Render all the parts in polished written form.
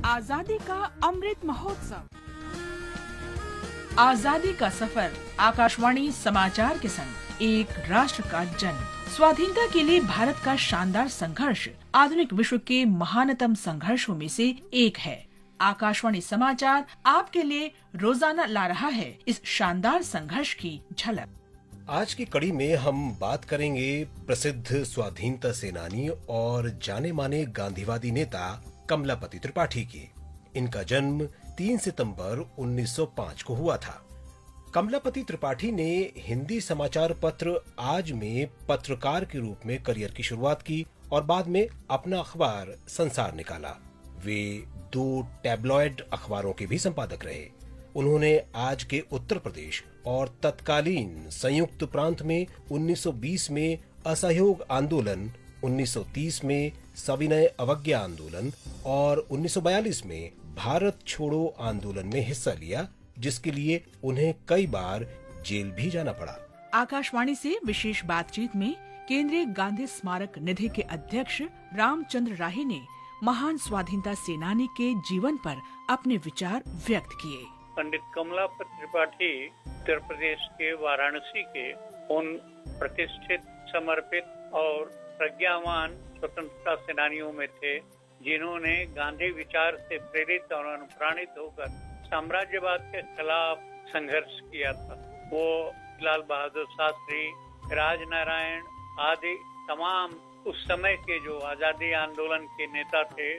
आजादी का अमृत महोत्सव। आजादी का सफर आकाशवाणी समाचार के संग एक राष्ट्र का जन्म। स्वाधीनता के लिए भारत का शानदार संघर्ष आधुनिक विश्व के महानतम संघर्षों में से एक है। आकाशवाणी समाचार आपके लिए रोजाना ला रहा है इस शानदार संघर्ष की झलक। आज की कड़ी में हम बात करेंगे प्रसिद्ध स्वाधीनता सेनानी और जाने माने गांधीवादी नेता कमलापति त्रिपाठी की। इनका जन्म 3 सितंबर 1905 को हुआ था। कमलापति त्रिपाठी ने हिंदी समाचार पत्र आज में पत्रकार के रूप में करियर की शुरुआत की और बाद में अपना अखबार संसार निकाला। वे 2 टैबलॉइड अखबारों के भी संपादक रहे। उन्होंने आज के उत्तर प्रदेश और तत्कालीन संयुक्त प्रांत में 1920 में असहयोग आंदोलन, 1930 में सविनय अवज्ञा आंदोलन और 1942 में भारत छोड़ो आंदोलन में हिस्सा लिया, जिसके लिए उन्हें कई बार जेल भी जाना पड़ा। आकाशवाणी से विशेष बातचीत में केंद्रीय गांधी स्मारक निधि के अध्यक्ष रामचंद्र राही ने महान स्वाधीनता सेनानी के जीवन पर अपने विचार व्यक्त किए। पंडित कमलापति त्रिपाठी उत्तर प्रदेश के वाराणसी के उन प्रतिष्ठित, समर्पित और प्रज्ञावान स्वतंत्रता सेनानियों में थे जिन्होंने गांधी विचार से प्रेरित और अनुप्राणित होकर साम्राज्यवाद के खिलाफ संघर्ष किया था। वो लाल बहादुर शास्त्री, राजनारायण आदि तमाम उस समय के जो आजादी आंदोलन के नेता थे,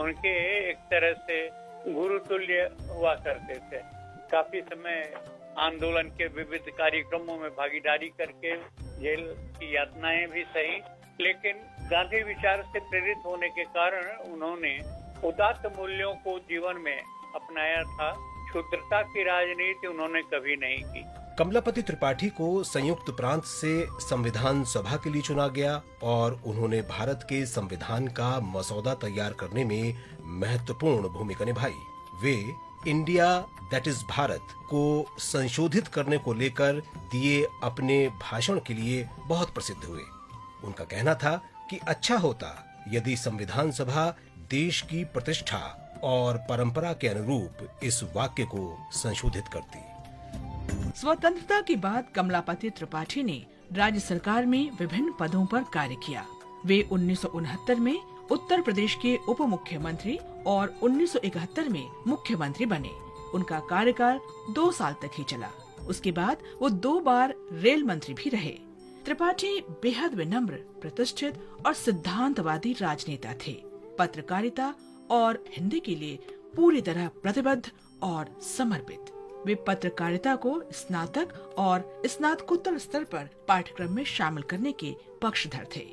उनके एक तरह से गुरुतुल्य हुआ करते थे। काफी समय आंदोलन के विविध कार्यक्रमों में भागीदारी करके जेल की यातनाएं भी सही, लेकिन गांधी विचार से प्रेरित होने के कारण उन्होंने उदात्त मूल्यों को जीवन में अपनाया था। क्षुद्रता की राजनीति उन्होंने कभी नहीं की। कमलापति त्रिपाठी को संयुक्त प्रांत से संविधान सभा के लिए चुना गया और उन्होंने भारत के संविधान का मसौदा तैयार करने में महत्वपूर्ण भूमिका निभाई। वे इंडिया दैट इज भारत को संशोधित करने को लेकर दिए अपने भाषण के लिए बहुत प्रसिद्ध हुए। उनका कहना था कि अच्छा होता यदि संविधान सभा देश की प्रतिष्ठा और परंपरा के अनुरूप इस वाक्य को संशोधित करती। स्वतंत्रता के बाद कमलापति त्रिपाठी ने राज्य सरकार में विभिन्न पदों पर कार्य किया। वे 1969 में उत्तर प्रदेश के उप मुख्यमंत्री और 1971 में मुख्यमंत्री बने। उनका कार्यकाल 2 साल तक ही चला। उसके बाद वो 2 बार रेल मंत्री भी रहे। त्रिपाठी बेहद विनम्र, प्रतिष्ठित और सिद्धांतवादी राजनेता थे। पत्रकारिता और हिंदी के लिए पूरी तरह प्रतिबद्ध और समर्पित। वे पत्रकारिता को स्नातक और स्नातकोत्तर स्तर पर पाठ्यक्रम में शामिल करने के पक्षधर थे।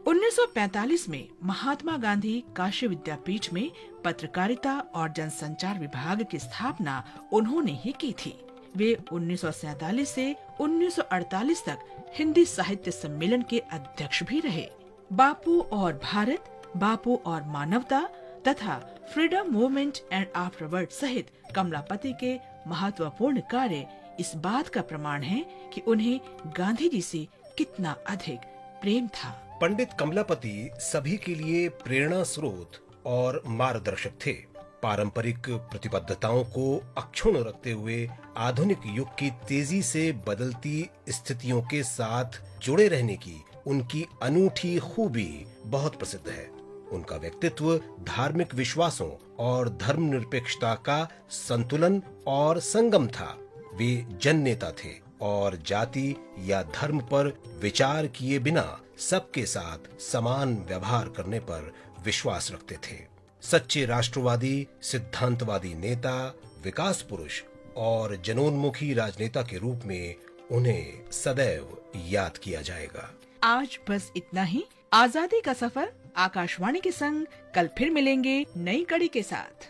1945 में महात्मा गांधी काशी विद्यापीठ में पत्रकारिता और जनसंचार विभाग की स्थापना उन्होंने ही की थी। वे 1947 से 1948 तक हिंदी साहित्य सम्मेलन के अध्यक्ष भी रहे। बापू और भारत, बापू और मानवता तथा फ्रीडम मूवमेंट एंड आफ्टरवर्ड सहित कमलापति के महत्वपूर्ण कार्य इस बात का प्रमाण है कि उन्हें गांधी जी से कितना अधिक प्रेम था। पंडित कमलापति सभी के लिए प्रेरणा स्रोत और मार्गदर्शक थे। पारंपरिक प्रतिबद्धताओं को अक्षुण्ण रखते हुए आधुनिक युग की तेजी से बदलती स्थितियों के साथ जुड़े रहने की उनकी अनूठी खूबी बहुत प्रसिद्ध है। उनका व्यक्तित्व धार्मिक विश्वासों और धर्मनिरपेक्षता का संतुलन और संगम था। वे जन नेता थे और जाति या धर्म पर विचार किए बिना सबके साथ समान व्यवहार करने पर विश्वास रखते थे। सच्चे राष्ट्रवादी, सिद्धांतवादी नेता, विकास पुरुष और जनोन्मुखी राजनेता के रूप में उन्हें सदैव याद किया जाएगा। आज बस इतना ही। आजादी का सफर आकाशवाणी के संग कल फिर मिलेंगे नई कड़ी के साथ।